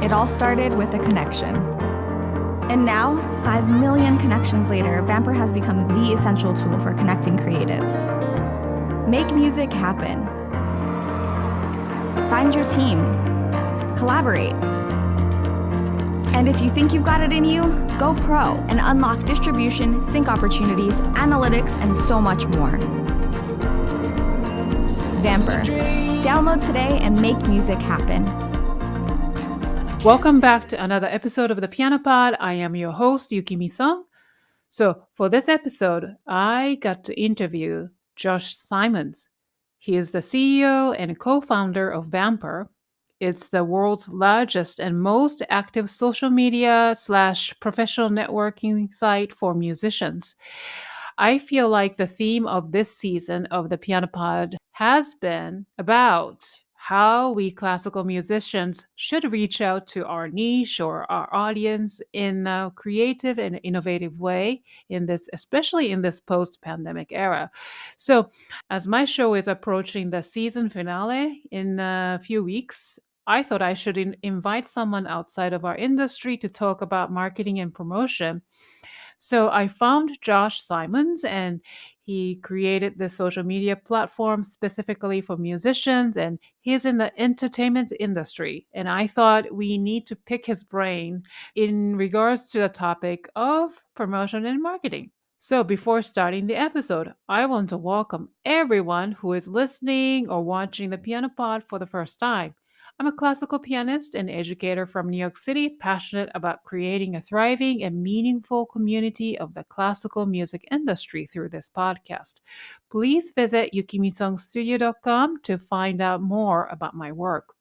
It all started with a connection. And now, 5 million connections later, Vampr has become the essential tool for connecting creatives. Make music happen. Find your team. Collaborate. And if you think you've got it in you, go pro and unlock distribution, sync opportunities, analytics, and so much more. Vampr. Download today and make music happen. Welcome back to another episode of the Piano Pod. I am your host, Yukimi Song. So for this episode, I got to interview Josh Simons. He is the CEO and co-founder of Vampr. It's the world's largest and most active social media / professional networking site for musicians. I feel like the theme of this season of the Piano Pod has been about how we classical musicians should reach out to our niche or our audience in a creative and innovative way especially in this post-pandemic era. So, as my show is approaching the season finale in a few weeks, I thought I should invite someone outside of our industry to talk about marketing and promotion. So I found Josh Simons, and he created this social media platform specifically for musicians, and he's in the entertainment industry. And I thought we need to pick his brain in regards to the topic of promotion and marketing. So before starting the episode, I want to welcome everyone who is listening or watching the Piano Pod for the first time. I'm a classical pianist and educator from New York City, passionate about creating a thriving and meaningful community of the classical music industry through this podcast. Please visit yukimisongstudio.com to find out more about my work.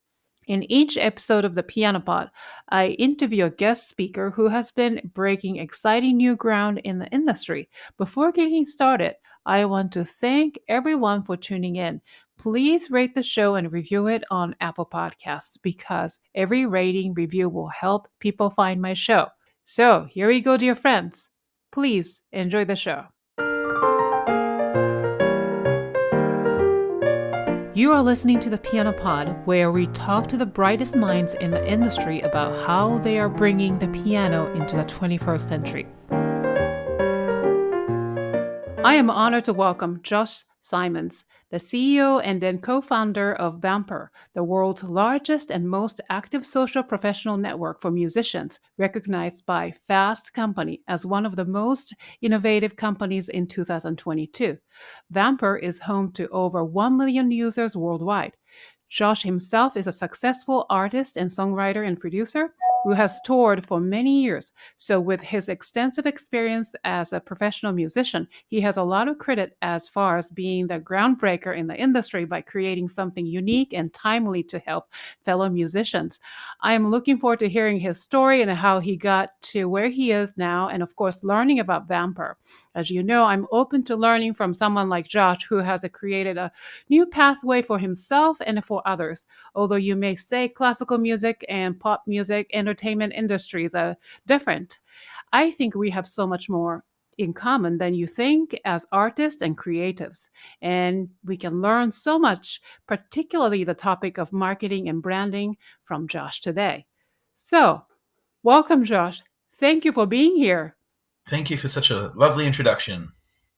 In each episode of the Piano Pod, I interview a guest speaker who has been breaking exciting new ground in the industry. Before getting started, I want to thank everyone for tuning in. Please rate the show and review it on Apple Podcasts because every rating review will help people find my show. So here we go, dear friends. Please enjoy the show. You are listening to the Piano Pod, where we talk to the brightest minds in the industry about how they are bringing the piano into the 21st century. I am honored to welcome Josh Simons, the CEO and then co-founder of Vampr, the world's largest and most active social professional network for musicians, recognized by Fast Company as one of the most innovative companies in 2022. Vampr is home to over 1 million users worldwide. Josh himself is a successful artist and songwriter and producer who has toured for many years. So with his extensive experience as a professional musician, he has a lot of credit as far as being the groundbreaker in the industry by creating something unique and timely to help fellow musicians. I am looking forward to hearing his story and how he got to where he is now, and of course, learning about Vampr. As you know, I'm open to learning from someone like Josh, who has created a new pathway for himself and for others. Although you may say classical music and pop music, entertainment industries are different, I think we have so much more in common than you think as artists and creatives. And we can learn so much, particularly the topic of marketing and branding, from Josh today. So, welcome, Josh. Thank you for being here. Thank you for such a lovely introduction.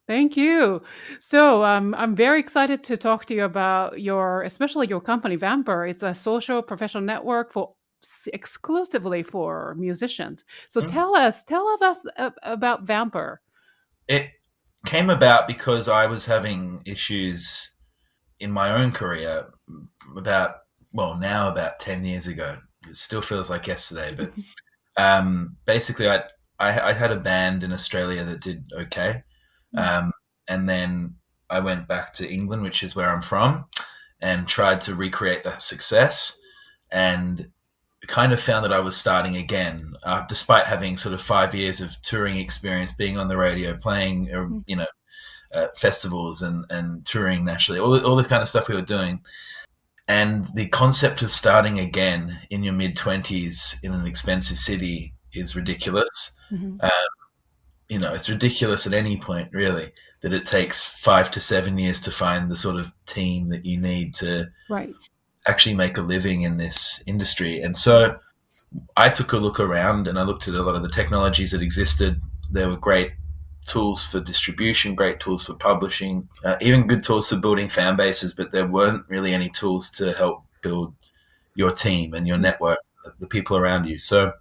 Thank you. So I'm very excited to talk to you about especially your company, Vampr. It's a social professional network exclusively for musicians. So tell us about Vampr. It came about because I was having issues in my own career about 10 years ago. It still feels like yesterday, but basically I had a band in Australia that did okay. And then I went back to England, which is where I'm from, and tried to recreate that success, and kind of found that I was starting again, despite having sort of 5 years of touring experience, being on the radio, playing, festivals and touring nationally, all the kind of stuff we were doing. And the concept of starting again in your mid-20s in an expensive city is ridiculous. Mm-hmm. It's ridiculous at any point, really, that it takes 5 to 7 years to find the sort of team that you need to Right. actually make a living in this industry. And so I took a look around and I looked at a lot of the technologies that existed. There were great tools for distribution, great tools for publishing, even good tools for building fan bases, but there weren't really any tools to help build your team and your network, the people around you. So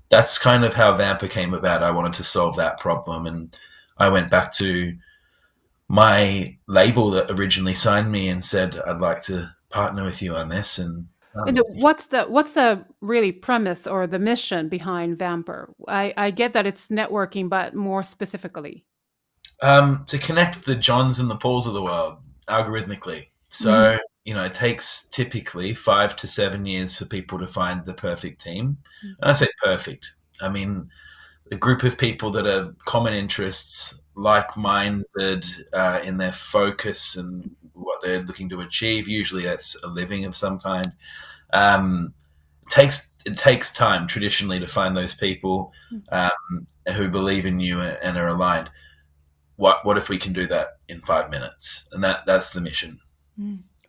that's kind of how Vampr came about. I wanted to solve that problem, and I went back to my label that originally signed me and said, I'd like to partner with you on this. And And what's the really premise or the mission behind Vampr? I get that it's networking, but more specifically. to connect the Johns and the Pauls of the world algorithmically. So, it takes typically 5 to 7 years for people to find the perfect team. And I say perfect. I mean, a group of people that are common interests, like-minded in their focus and what they're looking to achieve. Usually that's a living of some kind. It takes time traditionally to find those people who believe in you and are aligned. What if we can do that in 5 minutes? And that's the mission.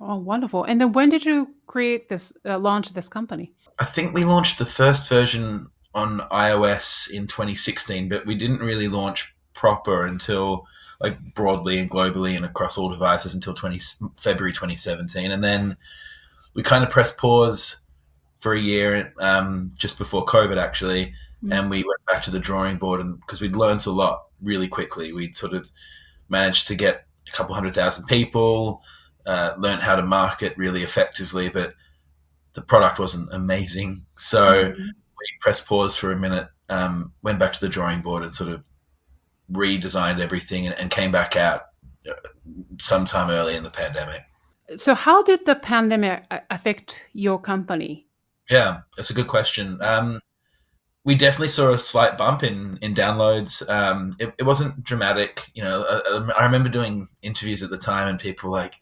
Oh, wonderful. And then when did you create this, launch this company? I think we launched the first version on iOS in 2016, but we didn't really launch proper until broadly and globally and across all devices until February 2017. And then we kind of pressed pause for a year just before COVID, actually. And we went back to the drawing board, and because we'd learned a lot really quickly. We'd sort of managed to get a couple 100,000 people, learned how to market really effectively, but the product wasn't amazing. So we pressed pause for a minute, went back to the drawing board and sort of redesigned everything and came back out sometime early in the pandemic. So how did the pandemic affect your company? Yeah, that's a good question. We definitely saw a slight bump in downloads. It wasn't dramatic. I remember doing interviews at the time and people were like,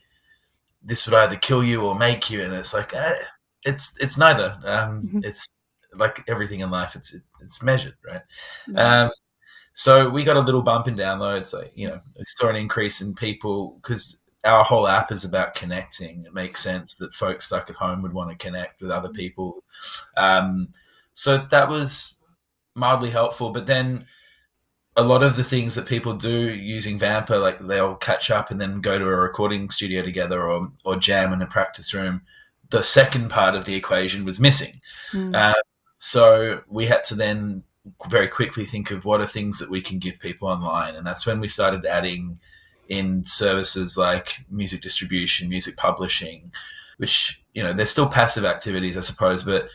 this would either kill you or make you. And it's like, it's neither. It's like everything in life. It's measured, right? So we got a little bump in downloads. We saw an increase in people because our whole app is about connecting. It makes sense that folks stuck at home would want to connect with other people. So that was mildly helpful. But then a lot of the things that people do using Vampr, like they'll catch up and then go to a recording studio together or jam in a practice room. The second part of the equation was missing. So we had to then very quickly think of what are things that we can give people online. And that's when we started adding in services like music distribution, music publishing, which, they're still passive activities, I suppose, but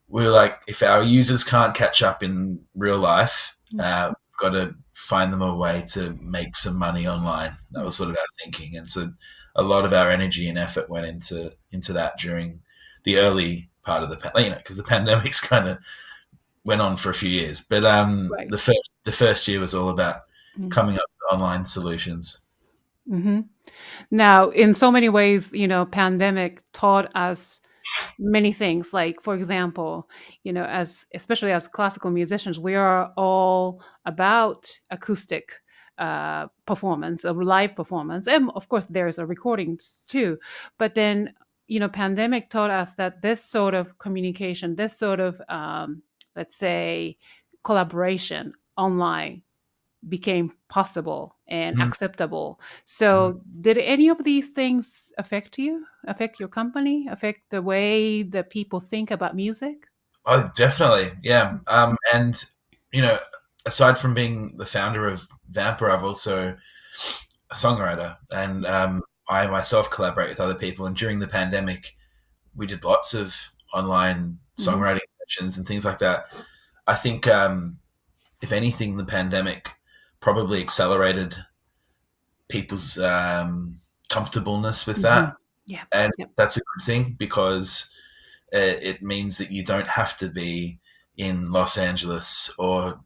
we were like, if our users can't catch up in real life, we've got to find them a way to make some money online. That was sort of our thinking. And so a lot of our energy and effort went into that during the early part of because the pandemic's kind of went on for a few years. But the first year was all about coming up with online solutions. Now, in so many ways, pandemic taught us many things. Like, for example, especially as classical musicians, we are all about acoustic performance, of live performance, and of course there's a recordings too. But then, pandemic taught us that this sort of communication, this sort of let's say collaboration online became possible and acceptable. So did any of these things affect you, affect your company, affect the way that people think about music? Oh, definitely. Yeah. And, aside from being the founder of Vampr, I've also a songwriter, and I myself collaborate with other people. And during the pandemic, we did lots of online songwriting sessions and things like that. I think, if anything, the pandemic probably accelerated people's comfortableness with that. And that's a good thing, because it means that you don't have to be in Los Angeles or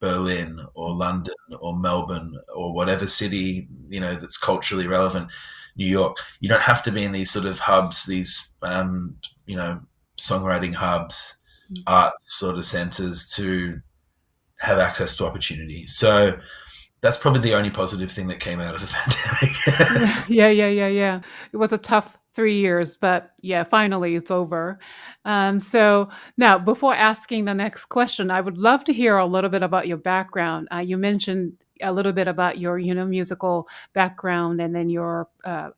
Berlin or London or Melbourne or whatever city, that's culturally relevant, New York. You don't have to be in these sort of hubs, these, songwriting hubs, arts sort of centers to have access to opportunity. So that's probably the only positive thing that came out of the pandemic. Yeah. It was a tough 3 years, but yeah, finally it's over. So now, before asking the next question, I would love to hear a little bit about your background. You mentioned a little bit about your, musical background, and then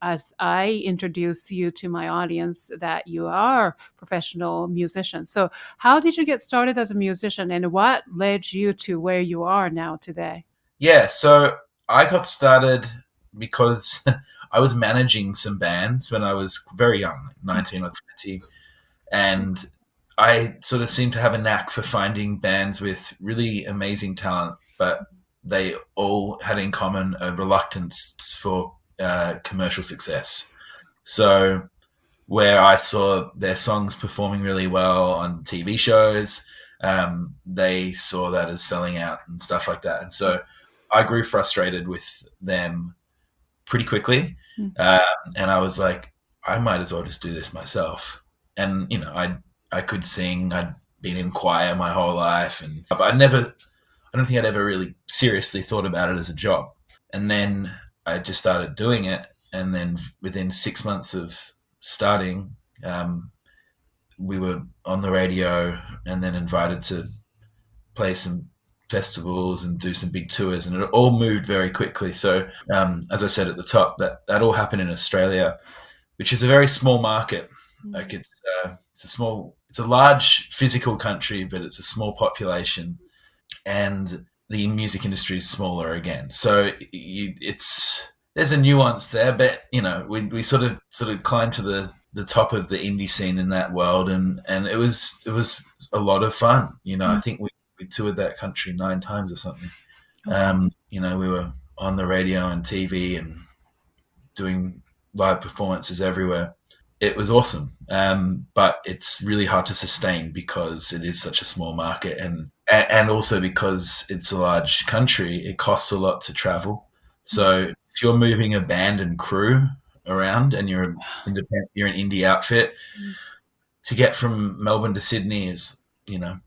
as I introduce you to my audience, that you are professional musician. So, how did you get started as a musician, and what led you to where you are now today? Yeah, so I got started because I was managing some bands when I was very young, 19 or 20, and I sort of seemed to have a knack for finding bands with really amazing talent, but they all had in common a reluctance for commercial success. So where I saw their songs performing really well on TV shows, they saw that as selling out and stuff like that. And so I grew frustrated with them pretty quickly. And I was like, I might as well just do this myself. And, I could sing. I'd been in choir my whole life. But I don't think I'd ever really seriously thought about it as a job. And then I just started doing it. And then within 6 months of starting, we were on the radio and then invited to play some festivals and do some big tours, and it all moved very quickly. So, as I said at the top, that all happened in Australia, which is a very small market. Like it's a large physical country, but it's a small population, and the music industry is smaller again. So there's a nuance there, but we sort of climbed to the top of the indie scene in that world, and it was a lot of fun. I think we toured that country 9 times or something. We were on the radio and TV and doing live performances everywhere. It was awesome, but it's really hard to sustain because it is such a small market, and also because it's a large country, it costs a lot to travel. So if you're moving a band and crew around and you're an indie outfit, to get from Melbourne to Sydney is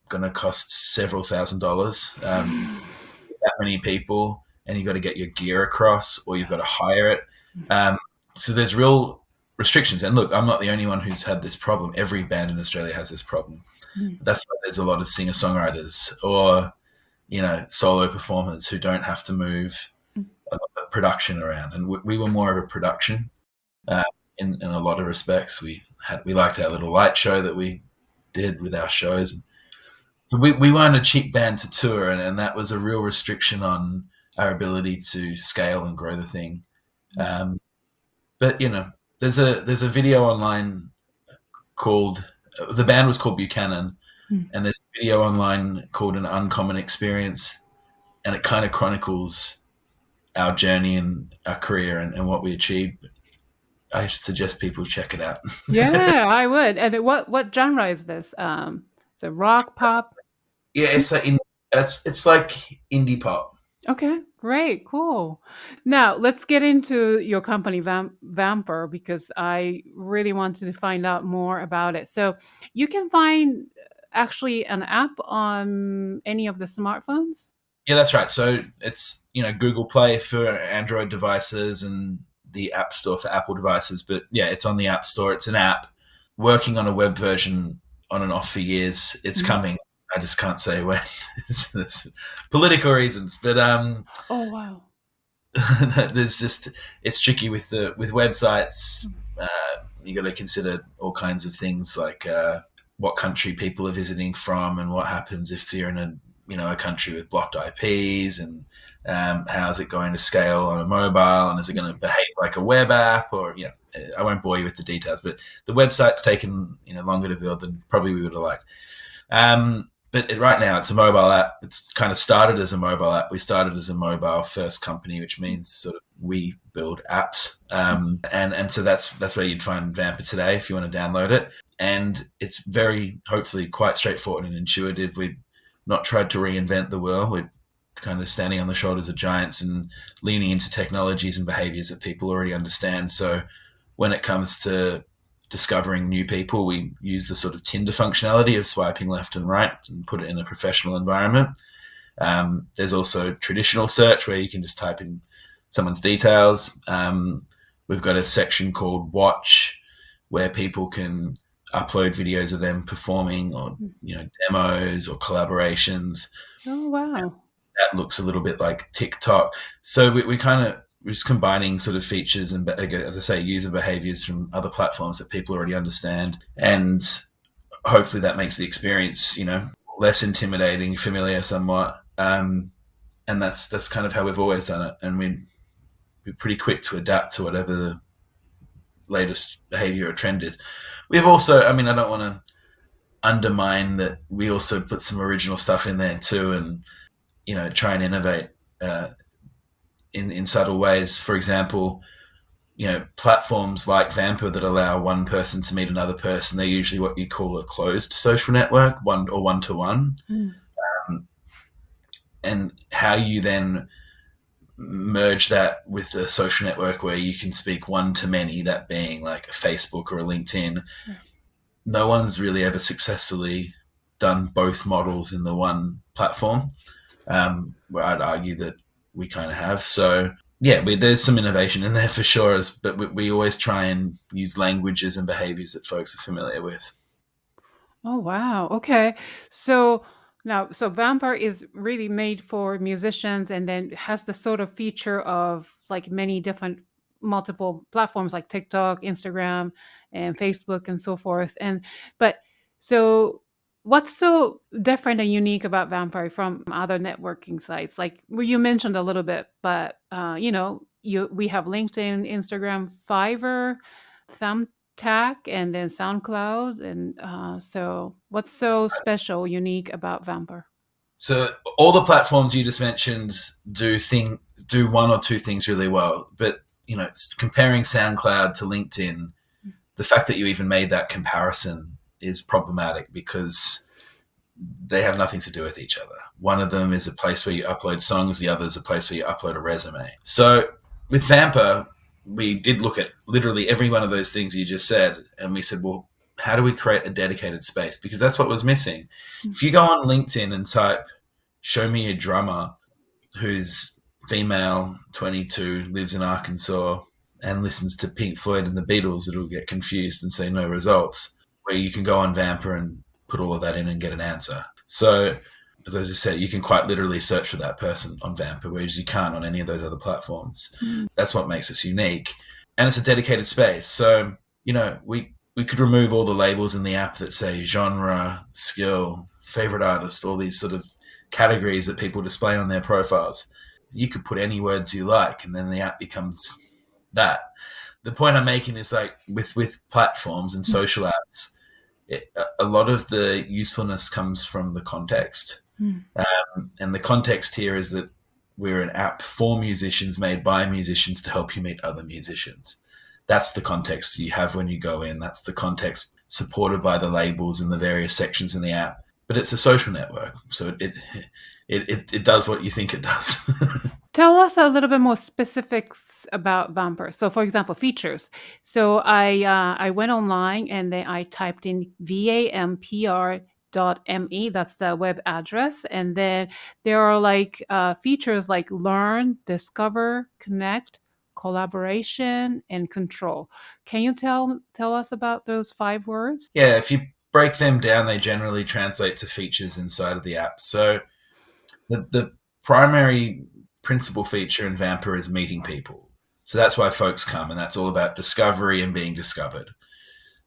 going to cost several $1,000s. That many people, and you got to get your gear across, or you've got to hire it. So there's real restrictions. And look, I'm not the only one who's had this problem. Every band in Australia has this problem. That's why there's a lot of singer-songwriters or solo performers who don't have to move a lot of production around. And we were more of a production in a lot of respects. We liked our little light show that we did with our shows. So we weren't a cheap band to tour, and that was a real restriction on our ability to scale and grow the thing. But there's a video online called, the band was called Buchanan, and there's a video online called An Uncommon Experience, and it kind of chronicles our journey and our career and what we achieved. I suggest people check it out. Yeah, I would. And what genre is this? It's a rock, pop? Yeah, it's like indie pop. Okay, great, cool. Now let's get into your company, Vampr, because I really wanted to find out more about it. So you can find actually an app on any of the smartphones? Yeah, that's right. So it's Google Play for Android devices and the App Store for Apple devices. But yeah, it's on the App Store. It's an app. Working on a web version on and off for years. It's coming. I just can't say when. It's political reasons, but oh wow, it's tricky with websites. You got to consider all kinds of things like what country people are visiting from, and what happens if you're in a country with blocked IPs, and how is it going to scale on a mobile, and is it going to behave like a web app, or I won't bore you with the details, but the website's taken longer to build than probably we would have liked. But right now it's a mobile app. It's kind of started as a mobile app. We started as a mobile first company, which means sort of we build apps. And so that's where you'd find Vampr today if you want to download it. And it's very, hopefully, quite straightforward and intuitive. We've not tried to reinvent the world. We're kind of standing on the shoulders of giants and leaning into technologies and behaviors that people already understand. So when it comes to discovering new people, we use the sort of Tinder functionality of swiping left and right and put it in a professional environment. There's also traditional search where you can just type in someone's details. We've got a section called Watch, where people can upload videos of them performing, or demos or collaborations. Oh, wow. That looks a little bit like TikTok. So we're just combining sort of features and, as I say, user behaviors from other platforms that people already understand, and hopefully that makes the experience less intimidating, familiar somewhat. And that's kind of how we've always done it, and we're pretty quick to adapt to whatever the latest behavior or trend is. We've also, I don't want to undermine that we also put some original stuff in there too, and try and innovate in subtle ways. For example, platforms like Vampr that allow one person to meet another person, they're usually what you call a closed social network, one-to-one. And how you then merge that with a social network where you can speak one-to-many, that being like a Facebook or a LinkedIn. No one's really ever successfully done both models in the one platform, where I'd argue that we kind of have. So yeah, there's some innovation in there for sure, but we always try and use languages and behaviors that folks are familiar with. Oh, wow. Okay. So Vampr is really made for musicians, and then has the sort of feature of like many different multiple platforms like TikTok, Instagram, and Facebook and so forth. So what's so different and unique about Vampr from other networking sites? Like, well, you mentioned a little bit, but we have LinkedIn, Instagram, Fiverr, Thumbtack, and then SoundCloud. And so what's so special, unique about Vampr? So all the platforms you just mentioned do one or two things really well, but comparing SoundCloud to LinkedIn, the fact that you even made that comparison is problematic because they have nothing to do with each other. One of them is a place where you upload songs, the other is a place where you upload a resume. So with Vampr, we did look at literally every one of those things you just said, and we said, well, how do we create a dedicated space? Because that's what was missing. If you go on LinkedIn and type, show me a drummer who's female, 22, lives in Arkansas, and listens to Pink Floyd and the Beatles, it'll get confused and say no results. Where you can go on Vampr and put all of that in and get an answer. So, as I just said, you can quite literally search for that person on Vampr, whereas you can't on any of those other platforms. That's what makes us unique. And it's a dedicated space. So, we could remove all the labels in the app that say genre, skill, favorite artist, all these sort of categories that people display on their profiles. You could put any words you like, and then the app becomes that. The point I'm making is, like, with platforms and social apps, a lot of the usefulness comes from the context. And the context here is that we're an app for musicians, made by musicians to help you meet other musicians. That's the context you have when you go in. That's the context supported by the labels and the various sections in the app. But it's a social network, so it does what you think it does. Tell us a little bit more specifics about Vampr. So, for example, features. So I went online and then I typed in vampr.me. That's the web address, and then there are like features like learn, discover, connect, collaboration, and control. Can you tell us about those 5 words? Yeah, if you break them down, they generally translate to features inside of the app. So the primary principal feature in Vampr is meeting people. So that's why folks come, and that's all about discovery and being discovered.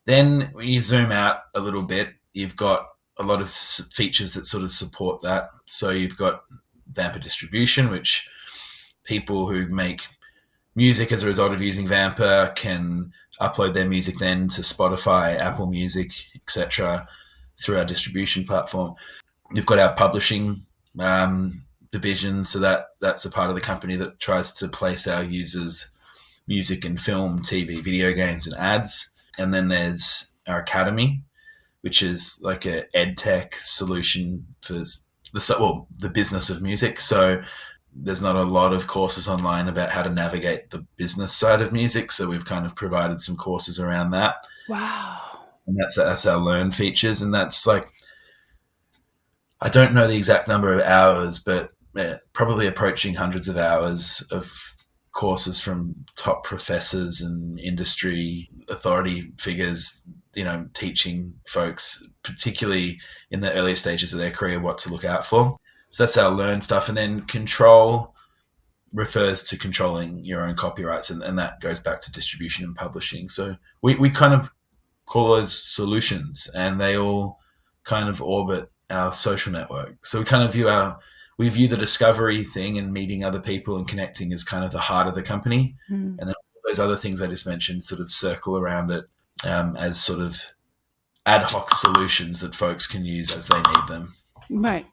Then when you zoom out a little bit, you've got a lot of features that sort of support that. So you've got Vampr distribution, which people who make music as a result of using Vampr can upload their music then to Spotify, Apple Music, etc. through our distribution platform. You've got our publishing division, so that's a part of the company that tries to place our users' music in film, TV, video games, and ads. And then there's our academy, which is like a ed tech solution for the business of music. So there's not a lot of courses online about how to navigate the business side of music, so we've kind of provided some courses around that. Wow. And that's our learn features, and that's like, I don't know the exact number of hours, but probably approaching hundreds of hours of courses from top professors and industry authority figures, teaching folks, particularly in the earlier stages of their career, what to look out for. So that's our learn stuff. And then control refers to controlling your own copyrights, and that goes back to distribution and publishing. So we kind of call those solutions, and they all kind of orbit our social network. So we view the discovery thing and meeting other people and connecting as kind of the heart of the company. And then all those other things I just mentioned sort of circle around it as sort of ad hoc solutions that folks can use as they need them. Right.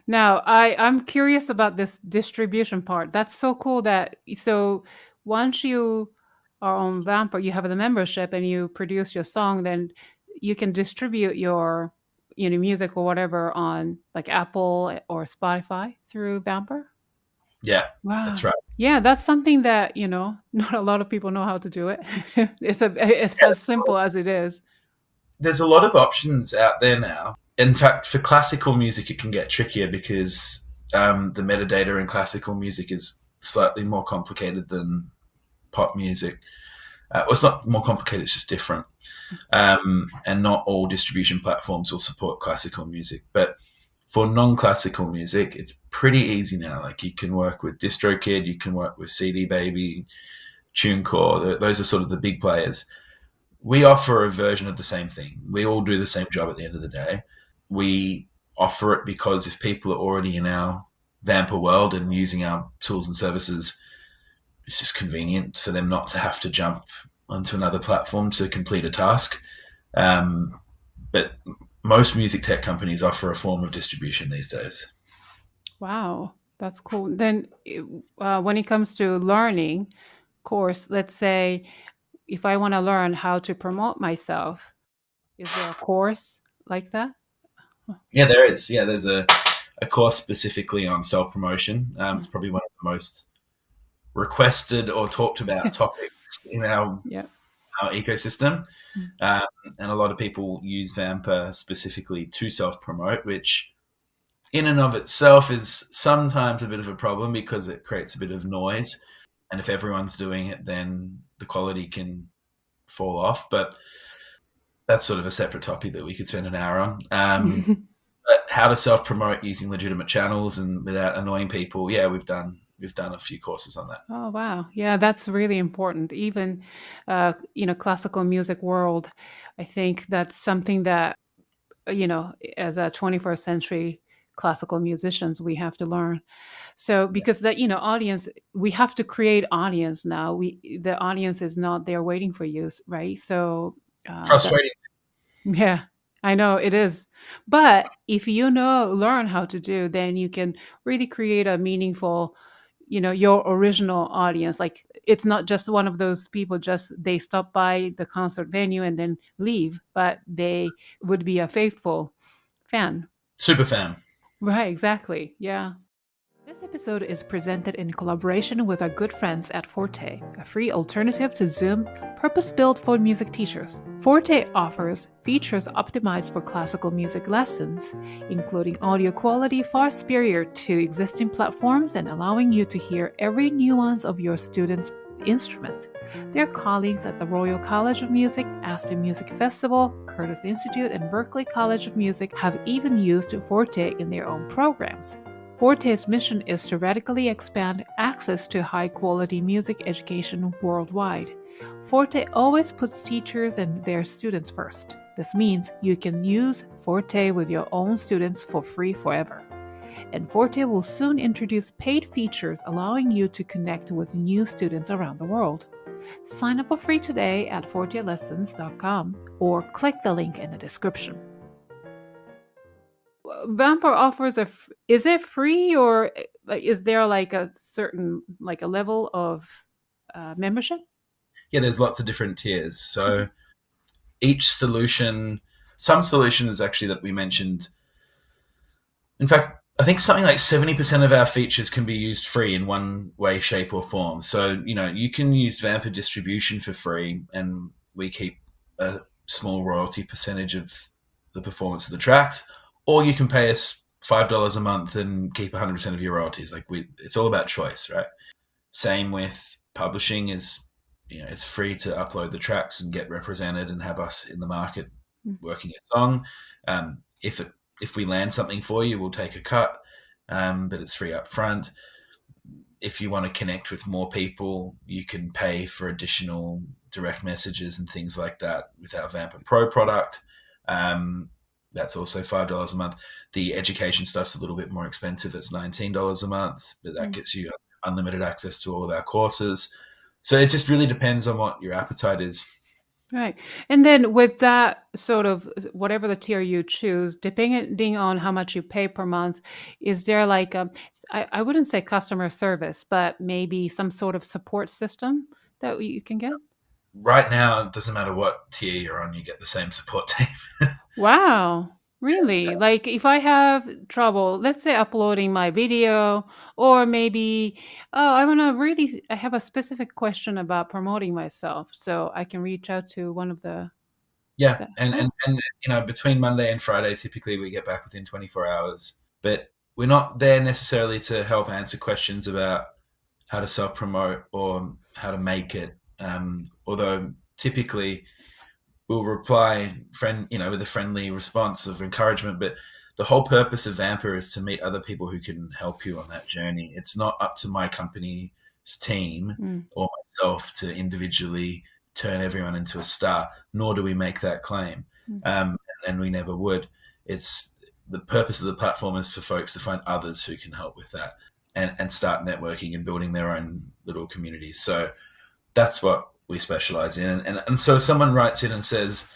Now, I'm curious about this distribution part. That's so cool so once you are on Vampr, you have the membership and you produce your song, then you can distribute your music or whatever on like Apple or Spotify through Vampr? Yeah, Wow. that's right. Yeah, that's something that, not a lot of people know how to do it. It's as simple as it is. There's a lot of options out there now. In fact, for classical music, it can get trickier because the metadata in classical music is slightly more complicated than pop music. Well, it's not more complicated, it's just different. And not all distribution platforms will support classical music. But for non-classical music, it's pretty easy now. Like you can work with DistroKid, you can work with CD Baby, TuneCore. Those are sort of the big players. We offer a version of the same thing. We all do the same job at the end of the day. We offer it because if people are already in our Vampr world and using our tools and services, it's just convenient for them not to have to jump onto another platform to complete a task. But most music tech companies offer a form of distribution these days. Wow, that's cool. Then when it comes to learning course, let's say if I want to learn how to promote myself, is there a course like that? Yeah, there is. Yeah, there's a course specifically on self-promotion. It's probably one of the most requested or talked about topics in our ecosystem. And a lot of people use Vampr specifically to self-promote, which in and of itself is sometimes a bit of a problem because it creates a bit of noise. And if everyone's doing it, then the quality can fall off. But that's sort of a separate topic that we could spend an hour on. But how to self-promote using legitimate channels and without annoying people, yeah, we've done a few courses on that. Oh, wow. Yeah, that's really important. Even, classical music world, I think that's something that, as a 21st century classical musicians, we have to learn. So because that, audience, we have to create audience now. The audience is not there waiting for you, right? So frustrating. Yeah, I know it is. But if learn how to do, then you can really create a meaningful, your original audience. Like it's not just one of those people, they stop by the concert venue and then leave, but they would be a faithful fan. Super fan. Right, exactly. Yeah. This episode is presented in collaboration with our good friends at Forte, a free alternative to Zoom, purpose-built for music teachers. Forte offers features optimized for classical music lessons, including audio quality far superior to existing platforms and allowing you to hear every nuance of your student's instrument. Their colleagues at the Royal College of Music, Aspen Music Festival, Curtis Institute, and Berklee College of Music have even used Forte in their own programs. Forte's mission is to radically expand access to high-quality music education worldwide. Forte always puts teachers and their students first. This means you can use Forte with your own students for free forever. And Forte will soon introduce paid features allowing you to connect with new students around the world. Sign up for free today at fortelessons.com or click the link in the description. Vampr offers is it free or is there like a certain a level of membership? Yeah, there's lots of different tiers. So each solution, some solutions actually that we mentioned, in fact, I think something like 70% of our features can be used free in one way, shape or form. So, you can use Vampr distribution for free and we keep a small royalty percentage of the performance of the tracks, or you can pay us $5 a month and keep 100% of your royalties. It's all about choice, right? Same with publishing is, it's free to upload the tracks and get represented and have us in the market working a song. If we land something for you, we'll take a cut, but it's free up front. If you want to connect with more people, you can pay for additional direct messages and things like that with our Vampr Pro product. That's also $5 a month. The education stuff's a little bit more expensive. It's $19 a month, but that gets you unlimited access to all of our courses. So it just really depends on what your appetite is. Right. And then with that sort of whatever the tier you choose, depending on how much you pay per month, is there like I wouldn't say customer service, but maybe some sort of support system that you can get? Right now, it doesn't matter what tier you're on, you get the same support team. Wow. Really? Like if I have trouble, let's say uploading my video, or maybe, oh, I have a specific question about promoting myself, so I can reach out to one of the. Yeah, and between Monday and Friday, typically we get back within 24 hours. But we're not there necessarily to help answer questions about how to self-promote or how to make it. Although typically we'll reply with a friendly response of encouragement. But the whole purpose of Vampr is to meet other people who can help you on that journey. It's not up to my company's team or myself to individually turn everyone into a star, nor do we make that claim. And we never would. It's the purpose of the platform is for folks to find others who can help with that and start networking and building their own little communities. So that's what we specialize in. And so if someone writes in and says,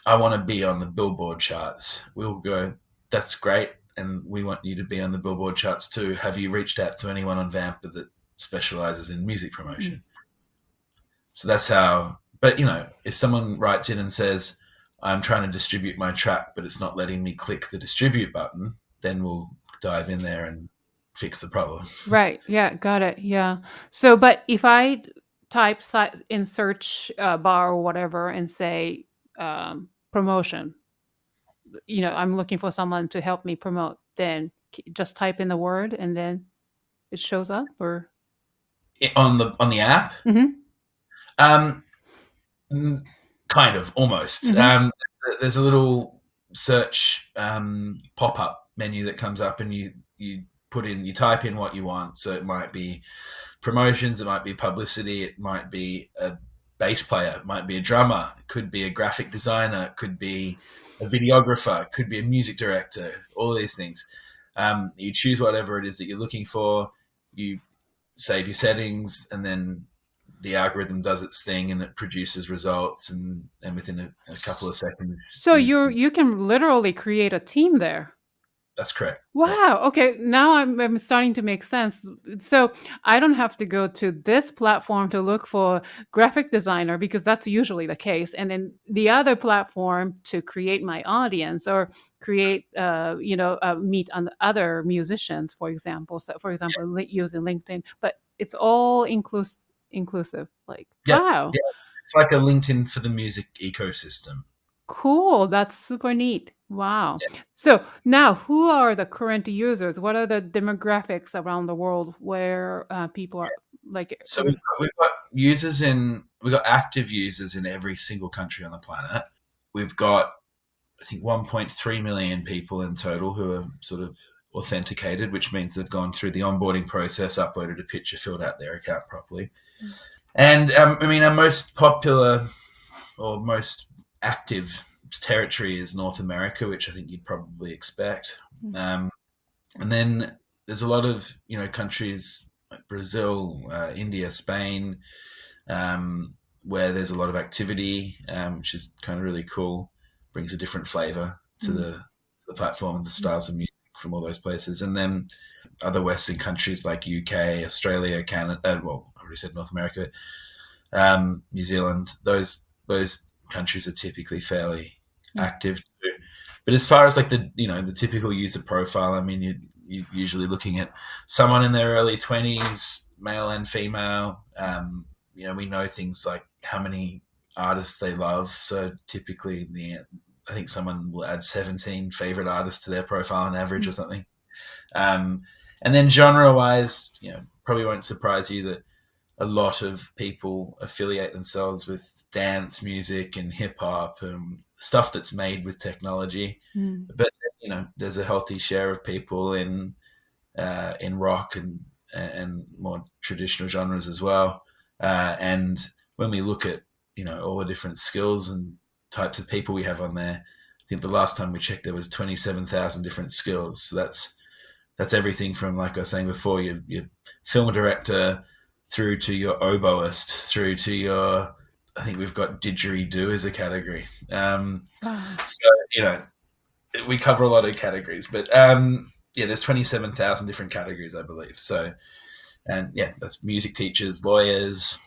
I want to be on the Billboard charts, we'll go, that's great. And we want you to be on the Billboard charts too. Have you reached out to anyone on Vampr that specializes in music promotion? So that's how, but if someone writes in and says, I'm trying to distribute my track, but it's not letting me click the distribute button, then we'll dive in there and fix the problem. Right. Yeah. Got it. Yeah. So, but if I type in search bar or whatever and say promotion, I'm looking for someone to help me promote, then just type in the word and then it shows up, or on the app. Kind of, almost. There's a little search pop-up menu that comes up, and you type in what you want. So it might be promotions, it might be publicity, it might be a bass player, it might be a drummer, it could be a graphic designer, it could be a videographer, it could be a music director, all these things. You choose whatever it is that you're looking for, you save your settings, and then the algorithm does its thing and it produces results, and within a couple of seconds. So you can literally create a team there. That's correct. Wow. Okay. Now I'm starting to make sense. So I don't have to go to this platform to look for graphic designer, because that's usually the case. And then the other platform to create my audience or create, meet on other musicians, for example. So for example, using LinkedIn, but it's all inclusive. Like, wow. Yeah. It's like a LinkedIn for the music ecosystem. Cool. That's super neat. Wow. Yeah. So now, who are the current users? What are the demographics around the world where people are like? So we've got active users in every single country on the planet. We've got, I think, 1.3 million people in total who are sort of authenticated, which means they've gone through the onboarding process, uploaded a picture, filled out their account properly. And our most popular or most active territory is North America, which I think you'd probably expect. And then there's a lot of countries like Brazil, India, Spain, where there's a lot of activity, which is kind of really cool. Brings a different flavor to the platform and the styles of music from all those places. And then other Western countries like UK, Australia, Canada. Well, I already said North America, New Zealand. Those countries are typically fairly active too. But as far as like the typical user profile, I mean, you're usually looking at someone in their early 20s, male and female. We know things like how many artists they love. So typically I think someone will add 17 favorite artists to their profile on average or something. And then genre wise, probably won't surprise you that a lot of people affiliate themselves with dance music and hip hop and stuff that's made with technology. Mm. But there's a healthy share of people in rock and more traditional genres as well. And when we look at all the different skills and types of people we have on there, I think the last time we checked there was 27,000 different skills. So that's everything from, like I was saying before, your film director through to your oboist, through to your, I think we've got didgeridoo as a category. Wow. So we cover a lot of categories, but there's 27,000 different categories, I believe. So, and that's music teachers, lawyers,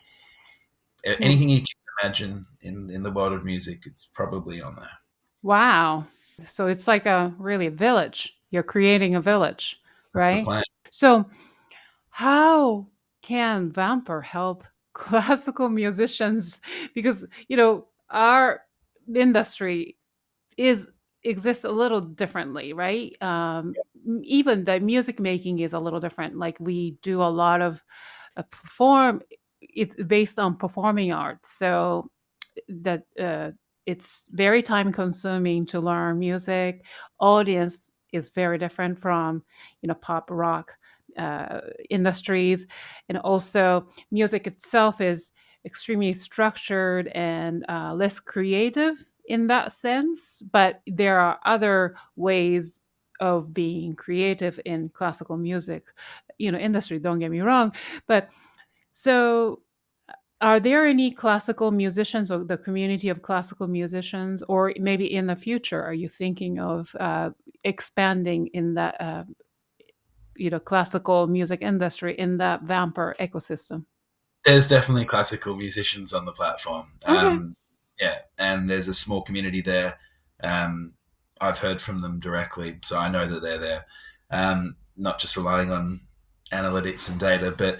anything you can imagine in the world of music, it's probably on there. Wow. So it's like a really village. You're creating a village, That's the right? plan. So how can Vampr help classical musicians? Because, our industry exists a little differently, right? Even the music making is a little different. Like we do a lot of it's based on performing arts. So that it's very time consuming to learn music. Audience is very different from pop rock industries, and also music itself is extremely structured and less creative in that sense. But there are other ways of being creative in classical music industry, don't get me wrong. But so are there any classical musicians or the community of classical musicians, or maybe in the future, are you thinking of expanding in that classical music industry in that Vampr ecosystem? There's definitely classical musicians on the platform. Okay. And there's a small community there. I've heard from them directly, so I know that they're there. Not just relying on analytics and data, but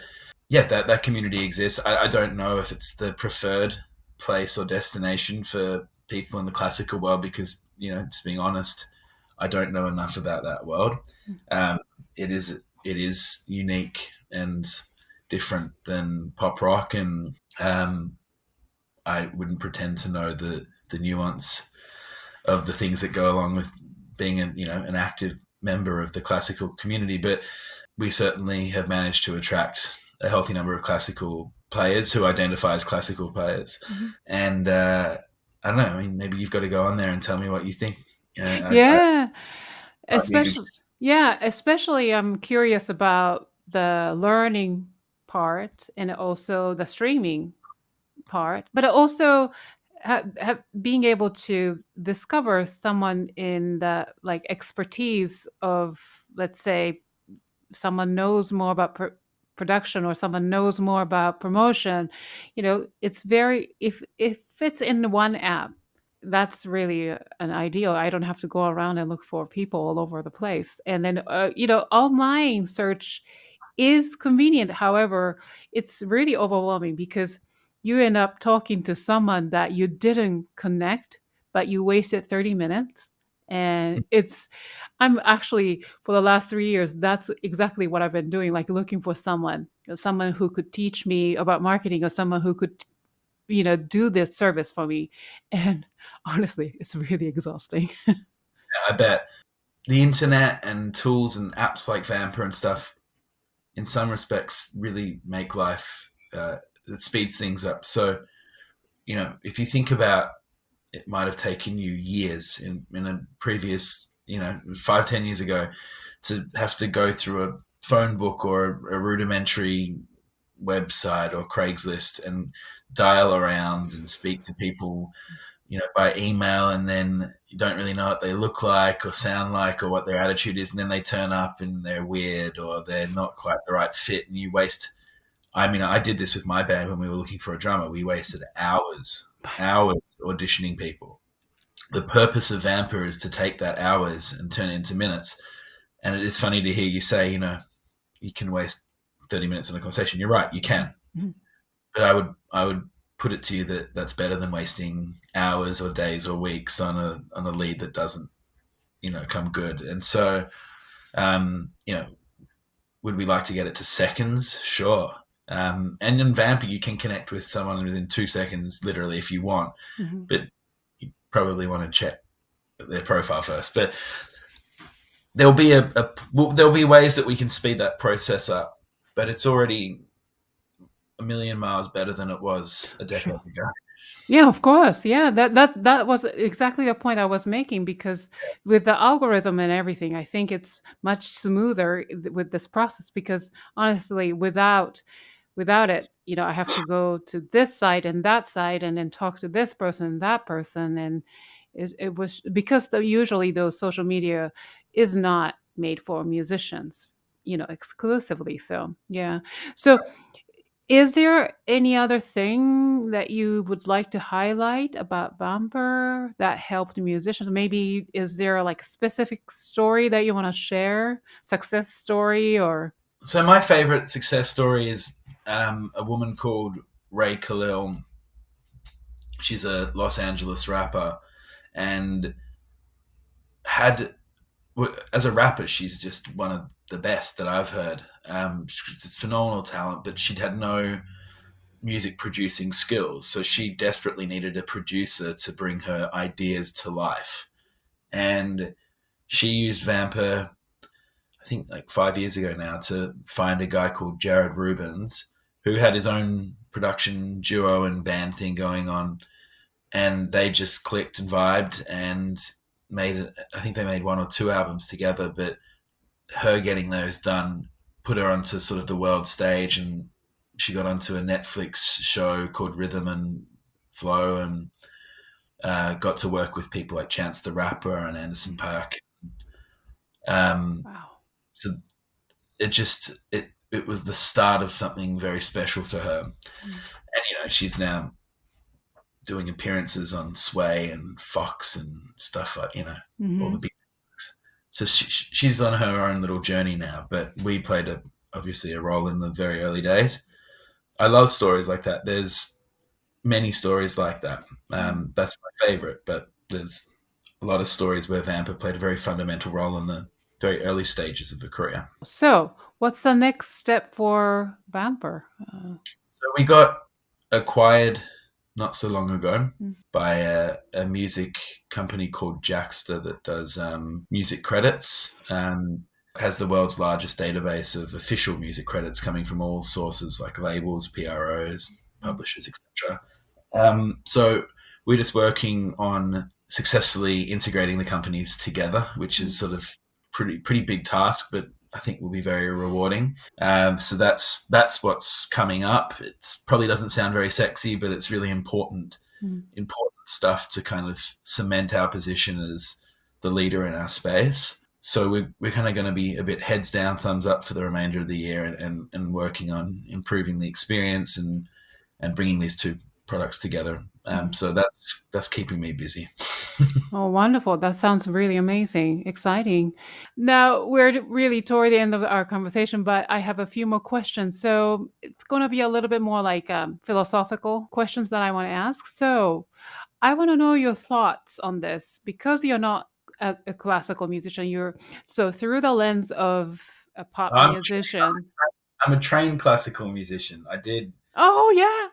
that community exists. I don't know if it's the preferred place or destination for people in the classical world because, just being honest, I don't know enough about that world. It is unique and different than pop rock, and I wouldn't pretend to know the nuance of the things that go along with being an active member of the classical community. But we certainly have managed to attract a healthy number of classical players who identify as classical players. Mm-hmm. And I don't know, I mean, maybe you've got to go on there and tell me what you think. Especially I'm curious about the learning part and also the streaming part, but also being able to discover someone in the like expertise of, let's say, someone knows more about production or someone knows more about promotion. It's very, if it's in one app, that's really an ideal. I don't have to go around and look for people all over the place. And then online search is convenient. However, it's really overwhelming because you end up talking to someone that you didn't connect, but you wasted 30 minutes. And I'm actually, for the last 3 years, that's exactly what I've been doing, like looking for someone who could teach me about marketing or someone who could, do this service for me. And honestly, it's really exhausting. I bet the internet and tools and apps like Vampr and stuff, in some respects, really make life, it speeds things up. So, if you think about, it might have taken you years in a previous, 5-10 years ago, to have to go through a phone book or a rudimentary website or Craigslist and dial around and speak to people, by email, and then you don't really know what they look like or sound like or what their attitude is, and then they turn up and they're weird or they're not quite the right fit, and you waste. I mean, I did this with my band when we were looking for a drummer. We wasted hours auditioning people. The purpose of Vampr is to take that hours and turn it into minutes. And it is funny to hear you say, you can waste 30 minutes on a conversation. You're right, you can. Mm-hmm. But I would put it to you that that's better than wasting hours or days or weeks on a lead that doesn't, come good. And so, would we like to get it to seconds? Sure. And in Vampr, you can connect with someone within 2 seconds, literally, if you want. Mm-hmm. But you probably want to check their profile first. But there'll be there'll be ways that we can speed that process up. But it's already a million miles better than it was a decade ago. Yeah, of course. Yeah, that was exactly the point I was making, because with the algorithm and everything, I think it's much smoother with this process, because honestly, without it, I have to go to this site and that site and then talk to this person and that person, and it was because usually those social media is not made for musicians, exclusively. So, yeah. So is there any other thing that you would like to highlight about Vampr that helped musicians? Maybe is there like a specific story that you want to share? Success story or? So my favorite success story is a woman called Ray Khalil. She's a Los Angeles rapper, and as a rapper, she's just one of the best that I've heard. She's phenomenal talent, but she'd had no music producing skills, so she desperately needed a producer to bring her ideas to life. And she used Vampr, I think like 5 years ago now, to find a guy called Jared Rubens, who had his own production duo and band thing going on, and they just clicked and vibed and I think they made 1 or 2 albums together. But her getting those done put her onto sort of the world stage, and she got onto a Netflix show called Rhythm and Flow, and got to work with people like Chance the Rapper and Anderson .Paak. Wow. So it was the start of something very special for her. And she's now doing appearances on Sway and Fox and stuff like all the big things. So she's on her own little journey now, but we played obviously a role in the very early days. I love stories like that. There's many stories like that. That's my favorite, but there's a lot of stories where Vampr played a very fundamental role in the very early stages of the career. So what's the next step for Vampr? So we got acquired not so long ago by a music company called Jackster that does music credits. Has the world's largest database of official music credits coming from all sources like labels, PROs, publishers, etc. So we're just working on successfully integrating the companies together, which is sort of pretty big task, but I think will be very rewarding. So that's what's coming up. It probably doesn't sound very sexy, but it's really important stuff to kind of cement our position as the leader in our space. So we're kind of going to be a bit heads down, thumbs up for the remainder of the year, and working on improving the experience and bringing these two products together. So that's keeping me busy. Oh, wonderful. That sounds really amazing, exciting. Now, we're really toward the end of our conversation, but I have a few more questions. So it's going to be a little bit more like philosophical questions that I want to ask. So I want to know your thoughts on this, because you're not a classical musician. So through the lens of a pop musician. I'm a trained classical musician. Oh, yeah.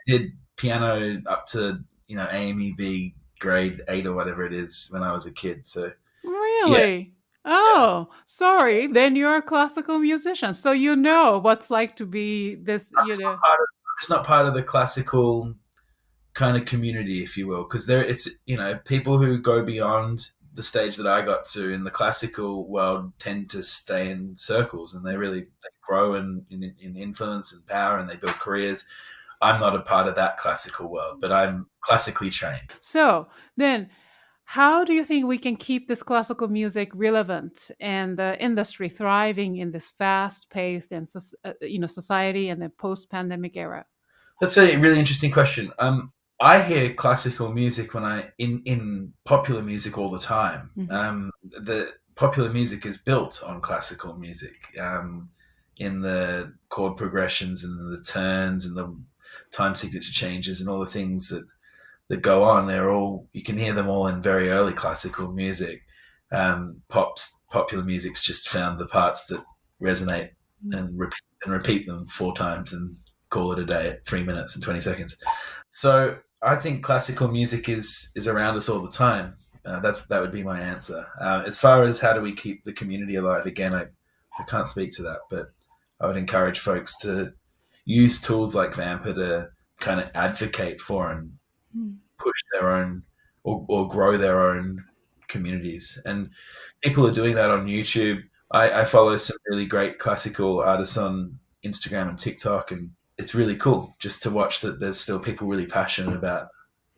Did piano up to AMEB grade 8 or whatever it is when I was a kid. So really, oh, sorry. Then you're a classical musician, so you know what's like to be this. I'm just not part of the classical kind of community, if you will, because there is people who go beyond the stage that I got to in the classical world tend to stay in circles, and they grow in influence and power, and they build careers. I'm not a part of that classical world, but I'm classically trained. So then, how do you think we can keep this classical music relevant and the industry thriving in this fast-paced and society and the post-pandemic era? That's a really interesting question. I hear classical music in popular music all the time. The popular music is built on classical music, in the chord progressions and the turns and the time signature changes and all the things that go on. You can hear them all in very early classical music. Popular music's just found the parts that resonate and repeat them 4 times and call it a day at 3 minutes and 20 seconds. So I think classical music is around us all the time. That would be my answer. As far as how do we keep the community alive, again, I can't speak to that, but I would encourage folks to use tools like Vampr to kind of advocate for and push their own or grow their own communities. And people are doing that on YouTube. I follow some really great classical artists on Instagram and TikTok, and it's really cool just to watch that there's still people really passionate about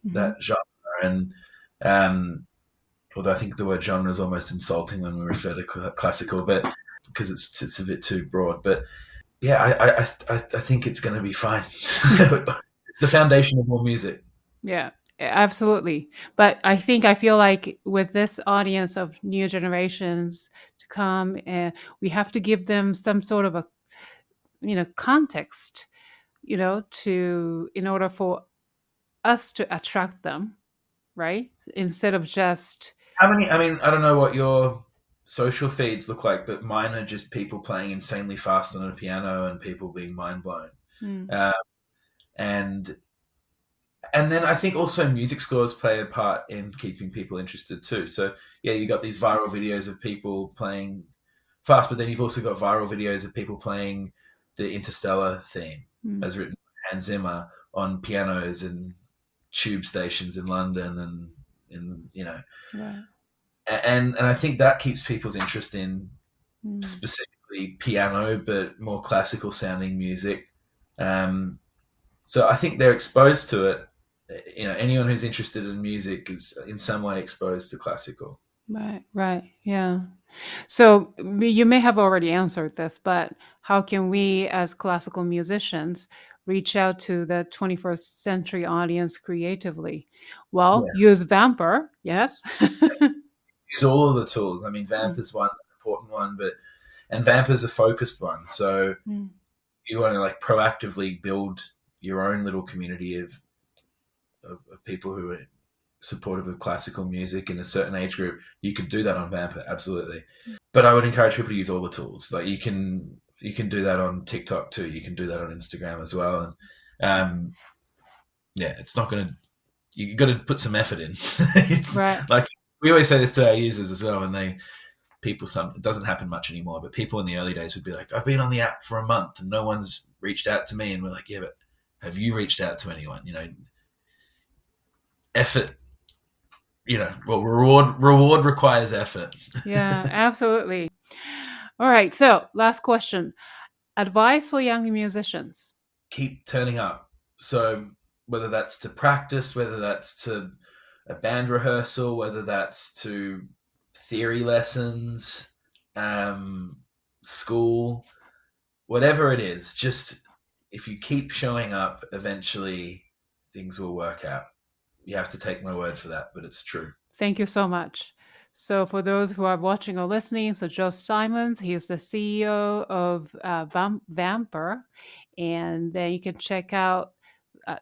that genre. And although I think the word genre is almost insulting when we refer to classical, but because it's a bit too broad. But yeah, I think it's going to be fine. It's the foundation of all music. Yeah, absolutely. But I feel like with this audience of new generations to come, we have to give them some sort of a, context, in order for us to attract them, right? Instead of just. How many? I mean, I don't know what your social feeds look like, but mine are just people playing insanely fast on a piano and people being mind blown. And then I think also music scores play a part in keeping people interested too. So yeah, you got these viral videos of people playing fast, but then you've also got viral videos of people playing the Interstellar theme as written by Hans Zimmer on pianos and tube stations in London and Right. And I think that keeps people's interest in specifically piano, but more classical sounding music. So I think they're exposed to it. Anyone who's interested in music is in some way exposed to classical. Right. Yeah. So you may have already answered this, but how can we as classical musicians reach out to the 21st century audience creatively? Well, use Vampr, yes. Use all of the tools. I mean, Vampr is one important one, and Vampr is a focused one. So you want to proactively build your own little community of people who are supportive of classical music in a certain age group. You could do that on Vampr, absolutely. But I would encourage people to use all the tools. Like you can do that on TikTok too. You can do that on Instagram as well. And it's not going to. You got to put some effort in. Right. Like we always say this to our users as well, and it doesn't happen much anymore. But people in the early days would be like, "I've been on the app for a month and no one's reached out to me," and we're like, "Yeah, but have you reached out to anyone?" Effort. Reward requires effort. Yeah, absolutely. All right. So last question. Advice for young musicians. Keep turning up. So whether that's to practice, whether that's to a band rehearsal, whether that's to theory lessons, school, whatever it is, just if you keep showing up, eventually things will work out. You have to take my word for that, but it's true. Thank you so much. So for those who are watching or listening, so Josh Simons, he is the CEO of Vampr, and then you can check out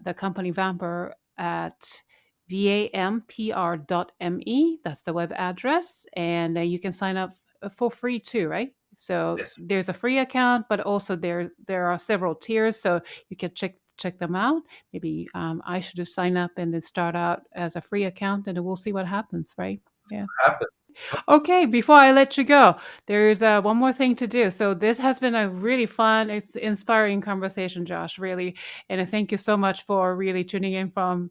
the company Vampr at vampr.me. That's the web address, and you can sign up for free too, right? So Yes. There's a free account, but also there are several tiers, so you can check them out. Maybe I should just sign up and then start out as a free account, and we'll see what happens, right? Yeah. Okay, before I let you go, there's one more thing to do. So this has been a really fun, it's inspiring conversation, Josh, really. And thank you so much for really tuning in from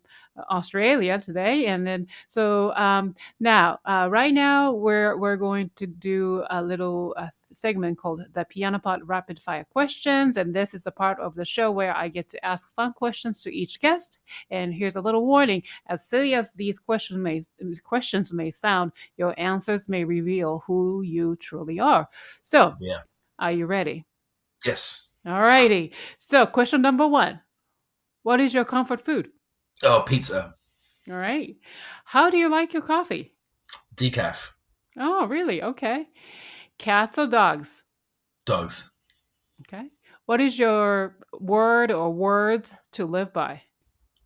Australia today. And then, so now, right now, we're going to do a little segment called the Piano Pod Rapid Fire Questions. And this is the part of the show where I get to ask fun questions to each guest. And here's a little warning. As silly as these questions may sound, your answers may reveal who you truly are. So, Are you ready? Yes. All righty. So, question number 1. What is your comfort food? Oh, pizza. All right. How do you like your coffee? Decaf. Oh, really? Okay. Cats or dogs? Dogs. Okay. What is your word or words to live by?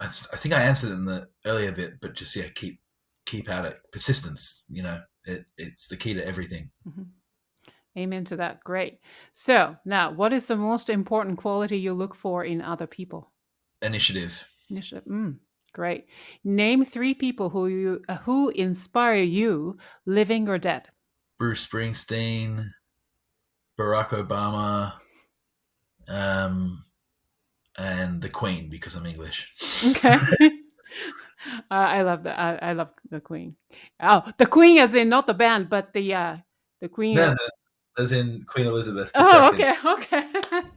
I think I answered in the earlier bit, but just keep at it. Persistence. It's the key to everything. Mm-hmm. Amen to that. Great. So now, what is the most important quality you look for in other people? Initiative. Initiative. Great. Name 3 people who inspire you, living or dead. Bruce Springsteen, Barack Obama, and the Queen, because I'm English. Okay. I love that. I love the Queen. Oh, the Queen, as in not the band, but the Queen. No, as in Queen Elizabeth II. Oh, okay, okay.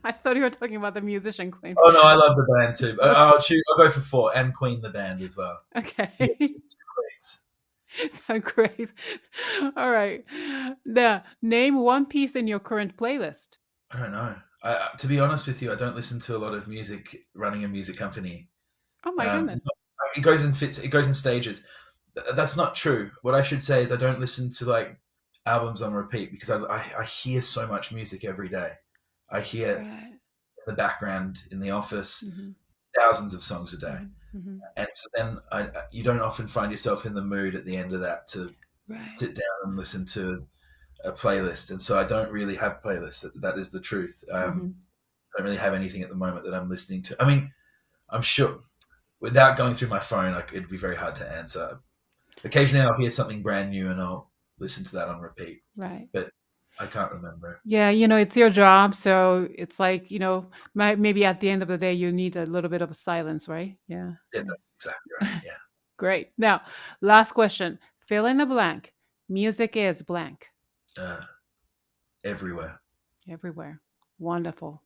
I thought you were talking about the musician Queen. Oh no, I love the band too. I'll go for 4 and Queen the band as well. Okay. Yes, it's So great. All right. Now, name one piece in your current playlist. I don't know. To be honest with you, I don't listen to a lot of music running a music company. Oh my goodness. It goes in fits. It goes in stages. That's not true. What I should say is I don't listen to like albums on repeat because I hear so much music every day. I hear Right. in the background in the office Mm-hmm. thousands of songs a day, Mm-hmm. and so then you don't often find yourself in the mood at the end of that to Right. sit down and listen to a playlist. And so I don't really have playlists. That is the truth. I don't really have anything at the moment that I'm listening to. I mean, I'm sure without going through my phone, it'd be very hard to answer. Occasionally I'll hear something brand new and I'll listen to that on repeat, Right. but I can't remember. Yeah, it's your job, so it's like, maybe at the end of the day you need a little bit of silence, right? Yeah. Yeah, that's exactly right. Yeah. Great. Now, last question. Fill in the blank. Music is blank. Everywhere. Everywhere. Wonderful.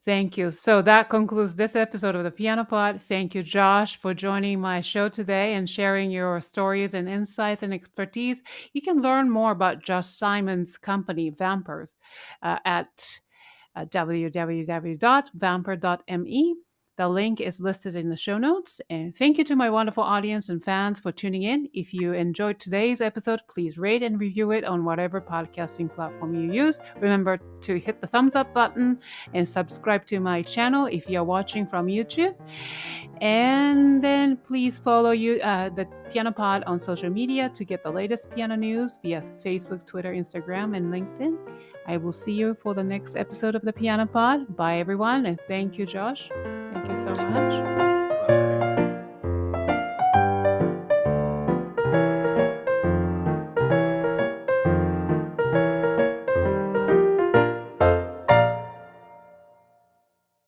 Thank you. So that concludes this episode of the Piano Pod. Thank you, Josh, for joining my show today and sharing your stories and insights and expertise. You can learn more about Josh Simon's company, Vampr, at www.vampr.me. The link is listed in the show notes. And thank you to my wonderful audience and fans for tuning in. If you enjoyed today's episode, please rate and review it on whatever podcasting platform you use. Remember to hit the thumbs up button and subscribe to my channel if you're watching from YouTube. And then please follow the Piano Pod on social media to get the latest piano news via Facebook, Twitter, Instagram, and LinkedIn. I will see you for the next episode of the Piano Pod. Bye, everyone, and thank you, Josh. Thank you so much.